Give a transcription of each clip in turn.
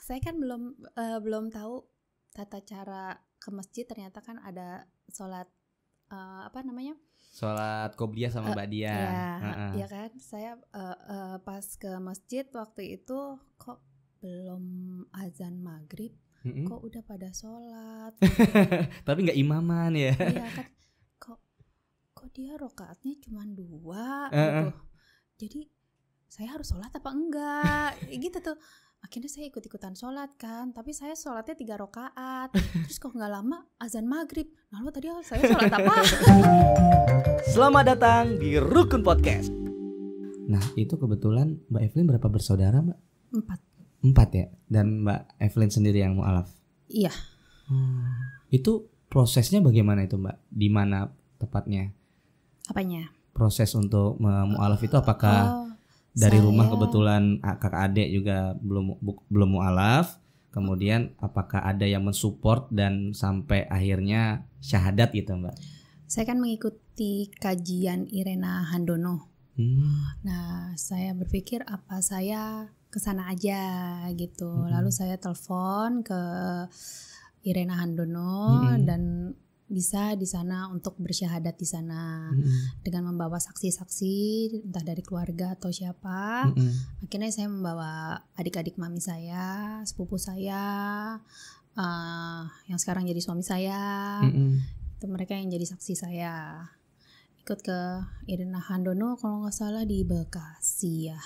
Saya kan belum tahu tata cara ke masjid, ternyata kan ada sholat apa namanya? Sholat qobliyah sama ba'diyah. Ya kan. Saya pas ke masjid waktu itu kok belum azan maghrib, kok udah pada sholat. Tapi nggak imaman ya? Iya kan. Kok dia rokaatnya cuma 2 gitu. Jadi saya harus sholat apa enggak? Gitu tuh. Akhirnya saya ikut-ikutan sholat kan, tapi saya sholatnya 3 rakaat. Terus kok nggak lama azan maghrib. Lalu tadi saya sholat apa? Selamat datang di Rukun Podcast. Nah itu kebetulan Mbak Evelyn berapa bersaudara Mbak? 4 ya? Dan Mbak Evelyn sendiri yang mu'alaf? Iya. Itu prosesnya bagaimana itu Mbak? Di mana tepatnya? Apanya? Proses untuk mu'alaf itu apakah dari rumah kebetulan kakak adik juga belum mu'alaf, kemudian apakah ada yang mensupport dan sampai akhirnya syahadat gitu Mbak? Saya kan mengikuti kajian Irena Handono. Nah saya berpikir apa saya kesana aja gitu. Lalu saya telepon ke Irena Handono dan bisa di sana untuk bersyahadat di sana dengan membawa saksi-saksi entah dari keluarga atau siapa. Akhirnya saya membawa adik-adik mami saya, sepupu saya, yang sekarang jadi suami saya. Itu mereka yang jadi saksi saya. Ikut ke Irena Handono kalau nggak salah di Bekasi ya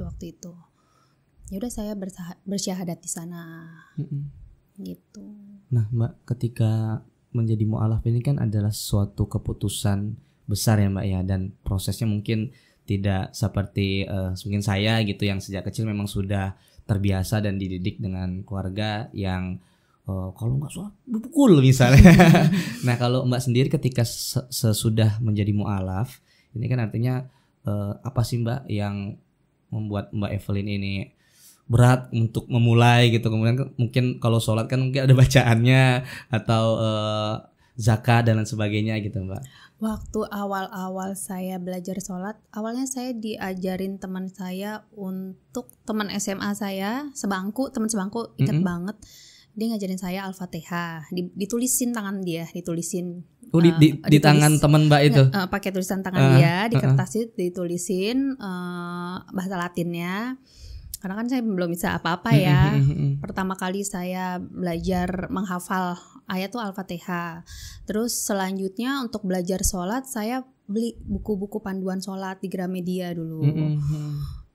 waktu itu. Ya udah saya bersyahadat di sana. Gitu. Nah Mbak, ketika menjadi mu'alaf ini kan adalah suatu keputusan besar ya Mbak ya, dan prosesnya mungkin tidak seperti mungkin saya gitu yang sejak kecil memang sudah terbiasa dan dididik dengan keluarga yang kalau nggak sholat dipukul misalnya. Nah kalau Mbak sendiri ketika sesudah menjadi mu'alaf ini kan artinya apa sih Mbak yang membuat Mbak Evelyn ini berat untuk memulai gitu? Kemudian mungkin kalau sholat kan mungkin ada bacaannya atau zakat dan lain sebagainya gitu Mbak. Waktu awal-awal saya belajar sholat, awalnya saya diajarin teman saya untuk teman SMA saya, teman sebangku ingat banget. Dia ngajarin saya Al-Fatihah, ditulisin tangan dia, ditulisin. Di tangan teman Mbak itu? Pakai tulisan tangan dia, di kertas itu ditulisin bahasa Latinnya. Karena kan saya belum bisa apa-apa ya. Pertama kali saya belajar menghafal ayat tuh Al-Fatihah. Terus selanjutnya untuk belajar sholat saya beli buku-buku panduan sholat di Gramedia dulu.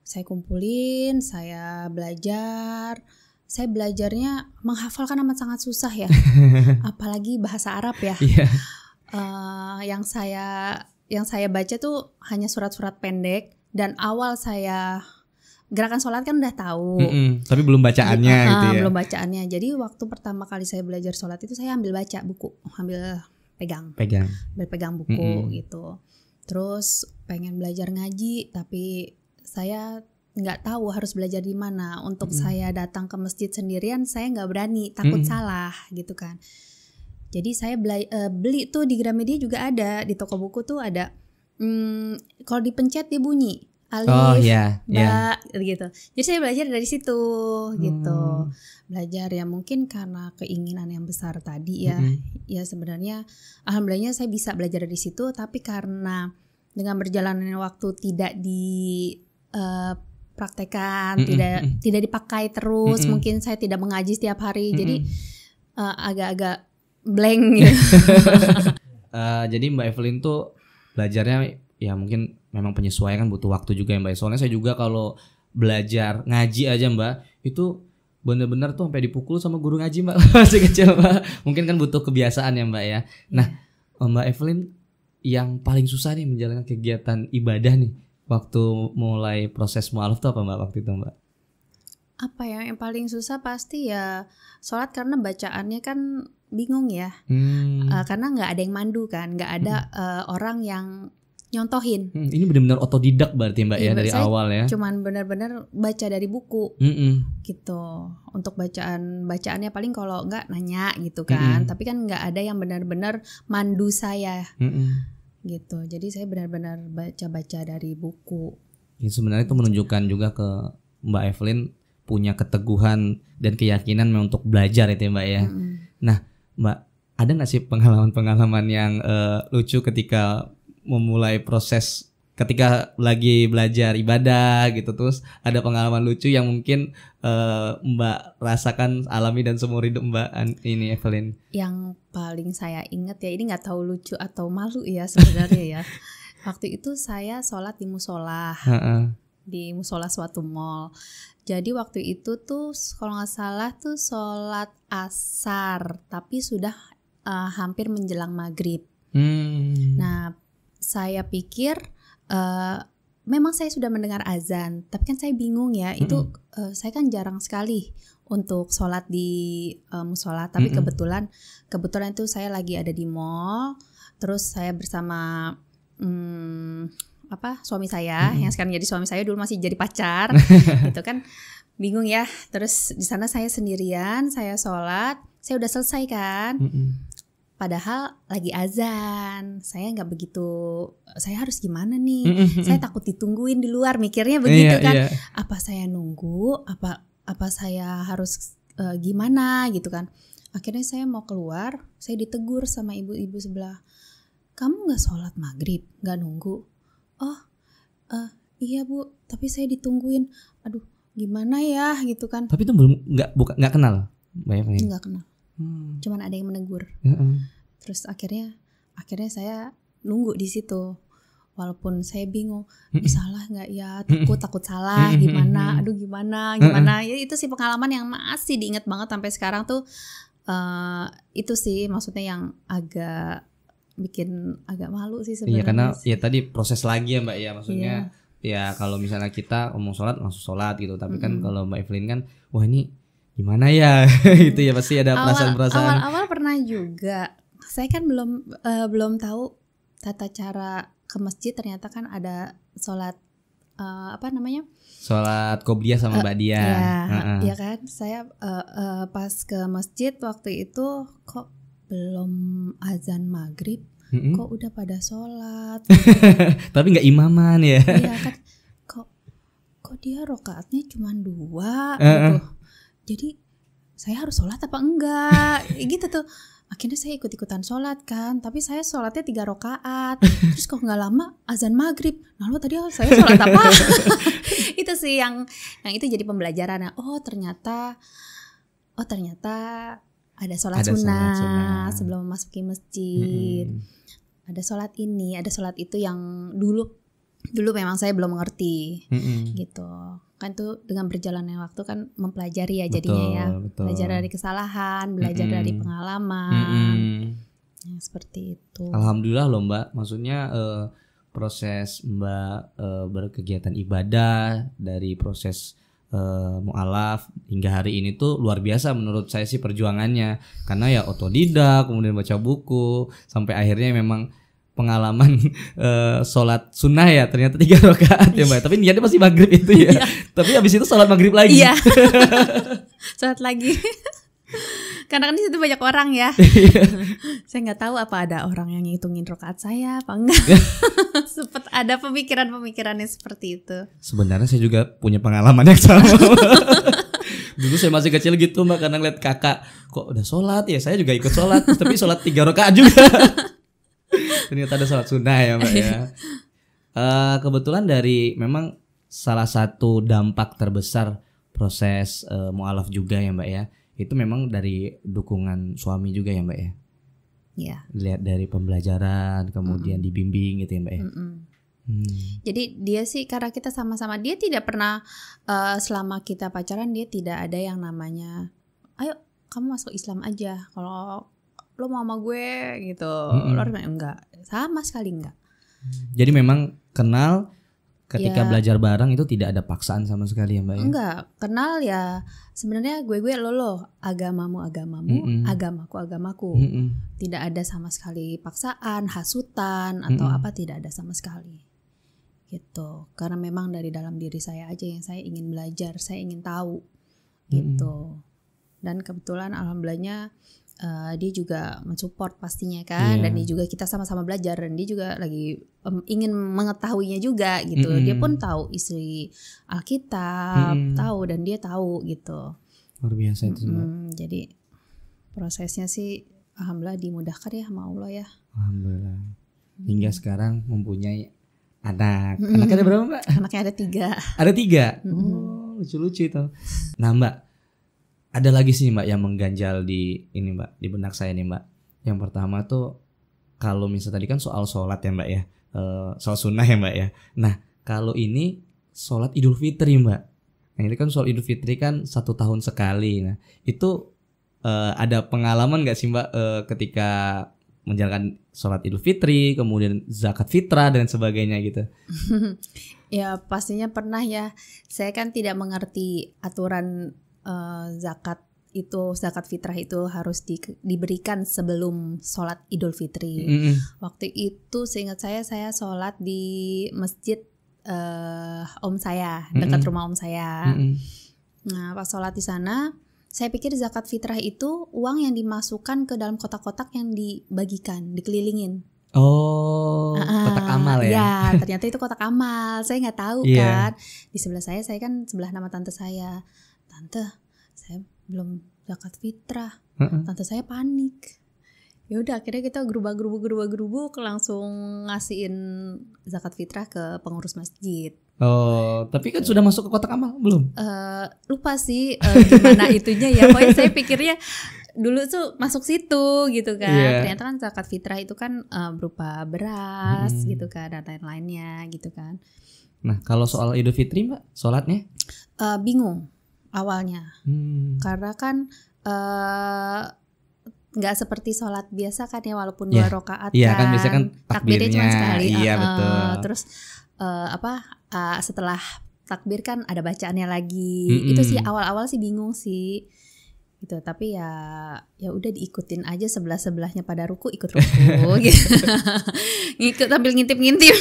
Saya kumpulin, saya belajar. Saya belajarnya menghafalkan amat sangat susah ya. Apalagi bahasa Arab ya. Yang saya baca tuh hanya surat-surat pendek, dan awal saya gerakan sholat kan udah tahu, tapi belum bacaannya gitu ya. Belum bacaannya. Jadi waktu pertama kali saya belajar sholat itu saya ambil baca buku, ambil pegang buku gitu. Terus pengen belajar ngaji, tapi saya nggak tahu harus belajar di mana. Untuk saya datang ke masjid sendirian saya nggak berani, takut salah gitu kan. Jadi saya beli tuh di Gramedia juga ada, di toko buku tuh ada. Kalau dipencet dia bunyi. Alif, gitu. Jadi saya belajar dari situ, gitu. Belajar ya mungkin karena keinginan yang besar tadi ya. Ya sebenarnya alhamdulillahnya saya bisa belajar dari situ. Tapi karena dengan berjalannya waktu tidak dipraktekkan, tidak dipakai terus. Mungkin saya tidak mengaji setiap hari. Jadi agak-agak blank gitu. Jadi Mbak Evelyn tuh belajarnya ya mungkin memang penyesuaian, kan butuh waktu juga ya Mbak. Soalnya saya juga kalau belajar ngaji aja Mbak, itu benar-benar tuh sampai dipukul sama guru ngaji Mbak masih kecil Mbak. Mungkin kan butuh kebiasaan ya Mbak ya. Nah Mbak Evelyn yang paling susah nih menjalankan kegiatan ibadah nih waktu mulai proses mu'alaf tuh apa Mbak waktu itu Mbak? Apa ya yang paling susah pasti ya sholat, karena bacaannya kan bingung ya. Karena nggak ada yang mandu kan, nggak ada orang yang nyontohin. Ini benar-benar otodidak berarti Mbak ya dari awal ya. Cuman benar-benar baca dari buku gitu. Untuk bacaannya paling kalau enggak nanya gitu kan. Tapi kan nggak ada yang benar-benar mandu saya gitu. Jadi saya benar-benar baca dari buku. Ya, sebenarnya itu menunjukkan juga ke Mbak Evelyn punya keteguhan dan keyakinan untuk belajar itu ya Mbak ya. Nah Mbak, ada nggak sih pengalaman-pengalaman yang lucu ketika memulai proses, ketika lagi belajar ibadah gitu, terus ada pengalaman lucu yang mungkin Mbak rasakan, alami dan seumur hidup Mbak ini Evelyn? Yang paling saya ingat ya, ini nggak tahu lucu atau malu ya sebenarnya ya. Waktu itu saya sholat di musola, di musola suatu mall. Jadi waktu itu tuh kalau nggak salah tuh sholat asar, tapi sudah hampir menjelang maghrib. Nah, saya pikir memang saya sudah mendengar azan, tapi kan saya bingung ya, itu saya kan jarang sekali untuk sholat di musola, tapi kebetulan itu saya lagi ada di mall, terus saya bersama suami saya yang sekarang jadi suami saya, dulu masih jadi pacar gitu kan, bingung ya. Terus di sana saya sendirian, saya sholat, saya udah selesai kan, padahal lagi azan. Saya nggak begitu, saya harus gimana nih, saya takut ditungguin di luar, mikirnya begitu kan. Apa saya nunggu, apa saya harus gimana gitu kan. Akhirnya saya mau keluar, saya ditegur sama ibu-ibu sebelah, kamu nggak sholat maghrib, nggak nunggu? Oh, iya Bu, tapi saya ditungguin. Aduh, gimana ya gitu kan. Tapi itu nggak kenal, Mbak? Nggak kenal. Cuman ada yang menegur. Terus akhirnya saya nunggu di situ. Walaupun saya bingung, salah nggak ya? Takut salah, gimana? Aduh, gimana? Ya itu sih pengalaman yang masih diingat banget sampai sekarang tuh. Itu sih maksudnya yang bikin agak malu sih sebenarnya. Iya, karena ya tadi proses lagi ya Mbak ya, maksudnya ya kalau misalnya kita ngomong sholat langsung sholat gitu, tapi kan kalau Mbak Evelyn kan, wah ini gimana ya gitu ya, pasti ada perasaan-perasaan. Awal pernah juga, saya kan belum tahu tata cara ke masjid, ternyata kan ada sholat sholat qobliyah sama ba'diyah. Iya kan, saya pas ke masjid waktu itu kok belum azan maghrib, kok udah pada sholat. Tapi nggak imaman ya. Iya kan, kok dia rokaatnya cuma 2 gitu. Jadi saya harus sholat apa enggak? Gitu tuh. Akhirnya saya ikut-ikutan sholat kan, tapi saya sholatnya 3 rakaat. Terus kok nggak lama azan maghrib. Nah lo tadi saya sholat apa? Itu sih yang itu jadi pembelajaran. Oh ternyata ada sholat sunnah sebelum memasuki masjid. Ada sholat ini, ada sholat itu yang dulu memang saya belum mengerti, gitu. Kan tuh dengan berjalannya waktu kan mempelajari ya jadinya, betul. Belajar dari kesalahan, belajar dari pengalaman, ya, seperti itu. Alhamdulillah loh Mbak, maksudnya proses Mbak berkegiatan ibadah dari proses mu'alaf hingga hari ini tuh luar biasa menurut saya sih perjuangannya, karena ya otodidak, kemudian baca buku, sampai akhirnya memang pengalaman sholat sunnah ya ternyata 3 rakaat ya Mbak, tapi niatnya pasti maghrib itu ya. Tapi habis itu sholat maghrib lagi. Iya. Sholat lagi. Karena kan di situ banyak orang ya. Saya nggak tahu apa ada orang yang ngitungin rakaat saya apa enggak. Sempet ada pemikiran-pemikirannya seperti itu. Sebenarnya saya juga punya pengalaman yang sama. Dulu saya masih kecil gitu Mbak, karena ngeliat kakak kok udah sholat ya, saya juga ikut sholat, tapi sholat 3 rakaat juga. Ternyata ada sholat sunnah ya Mbak ya. Kebetulan dari memang salah satu dampak terbesar proses mu'alaf juga ya Mbak ya, itu memang dari dukungan suami juga ya Mbak ya. Iya. Lihat dari pembelajaran, kemudian dibimbing gitu ya Mbak ya. Jadi dia sih, karena kita sama-sama, dia tidak pernah selama kita pacaran dia tidak ada yang namanya, ayo kamu masuk Islam aja, kalau lo mau sama gue gitu. Lo enggak, sama sekali enggak. Jadi memang kenal ketika belajar bareng itu tidak ada paksaan sama sekali ya Mbak ya? Enggak, kenal ya sebenarnya gue lo, agamamu, agamaku. Tidak ada sama sekali paksaan, hasutan atau apa, tidak ada sama sekali. Gitu. Karena memang dari dalam diri saya aja yang saya ingin belajar, saya ingin tahu gitu. Dan kebetulan alhamdulillahnya dia juga mensupport pastinya kan, dan dia juga kita sama-sama belajar, dan dia juga lagi ingin mengetahuinya juga gitu. Dia pun tahu isi Alkitab, tahu, dan dia tahu gitu. Luar biasa itu Mbak. Jadi prosesnya sih alhamdulillah dimudahkan ya sama Allah ya. Alhamdulillah. Hingga sekarang mempunyai anak. Anaknya ada berapa Mbak? Anaknya ada 3. Ada 3? Oh, lucu-lucu itu. Nah Mbak, ada lagi sih Mbak yang mengganjal di ini Mbak, di benak saya nih Mbak. Yang pertama tuh kalau misalnya tadi kan soal sholat ya Mbak ya, soal sunnah ya Mbak ya. Nah kalau ini sholat Idul Fitri Mbak. Nah ini kan sholat Idul Fitri kan 1 tahun sekali. Nah itu ada pengalaman nggak sih Mbak ketika menjalankan sholat Idul Fitri, kemudian zakat fitrah dan sebagainya gitu? Ya pastinya pernah ya. Saya kan tidak mengerti aturan zakat fitrah itu harus diberikan sebelum sholat Idul Fitri. Waktu itu seingat saya sholat di masjid om saya, dekat rumah om saya. Nah pas sholat di sana, saya pikir zakat fitrah itu uang yang dimasukkan ke dalam kotak-kotak yang dibagikan, dikelilingin. Oh, kotak amal ya? Ya, ternyata itu kotak amal. Saya nggak tahu kan. Di sebelah saya kan sebelah nama tante saya. Tante, saya belum zakat fitrah. Tante saya panik. Ya udah, akhirnya kita gerubuk langsung ngasihin zakat fitrah ke pengurus masjid. Oh, tapi kan sudah masuk ke kotak amal belum? Lupa sih gimana itunya ya. Pokoknya saya pikirnya dulu tuh masuk situ gitu kan. Ternyata kan zakat fitrah itu kan berupa beras gitu kan, dan lain-lainnya gitu kan. Nah, kalau soal Idul Fitri Mbak, sholatnya? Bingung awalnya, karena kan nggak seperti sholat biasa kan ya, walaupun 2 rakaat kan, biasanya kan takbirnya cuma sekali. Betul. Terus setelah takbir kan ada bacaannya lagi. Itu sih awal-awal sih bingung sih gitu, tapi ya udah diikutin aja, sebelahnya pada ruku ikut ruku gitu. Ngikut sambil ngintip-ngintip.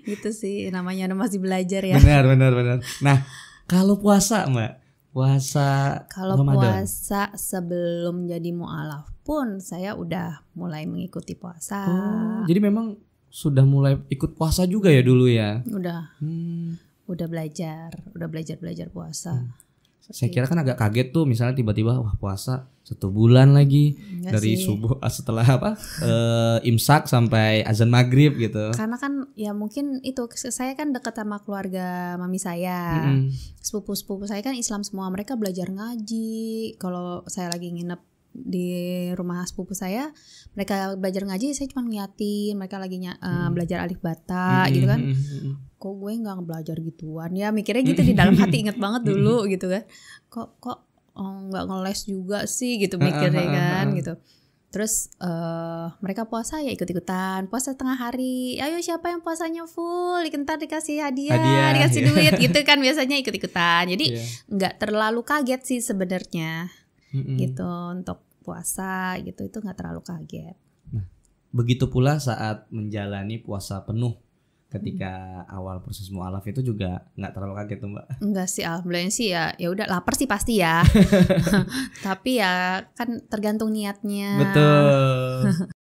Gitu sih, namanya masih belajar ya. Benar. Nah, kalau puasa Mbak, kalau Ramadan. puasa sebelum jadi mu'alaf pun saya udah mulai mengikuti puasa. Oh, jadi memang sudah mulai ikut puasa juga ya dulu ya? Udah belajar puasa. Saya kira kan agak kaget tuh, misalnya tiba-tiba wah puasa 1 bulan lagi. Enggak dari sih. Subuh setelah imsak sampai azan maghrib gitu. Karena kan ya mungkin itu, saya kan dekat sama keluarga mami saya. Sepupu saya kan Islam semua, mereka belajar ngaji. Kalau saya lagi nginep di rumah sepupu saya, mereka belajar ngaji, saya cuma ngeliatin mereka lagi belajar alif bata gitu kan. Kok gue nggak belajar gituan ya, mikirnya gitu di dalam hati, inget banget dulu gitu kan. Kok nggak ngeles juga sih gitu mikirnya kan gitu. Terus mereka puasa ya ikut-ikutan, puasa setengah hari. Ayo siapa yang puasanya full, ntar dikasih hadiah dikasih duit gitu kan, biasanya ikut-ikutan. Jadi nggak terlalu kaget sih sebenarnya gitu untuk puasa gitu, itu nggak terlalu kaget. Nah, begitu pula saat menjalani puasa penuh. Ketika awal proses mu'alaf itu juga nggak terlalu kaget tuh Mbak? Enggak sih, alhamdulillah sih ya udah lapar sih pasti ya. Tapi ya kan tergantung niatnya. Betul.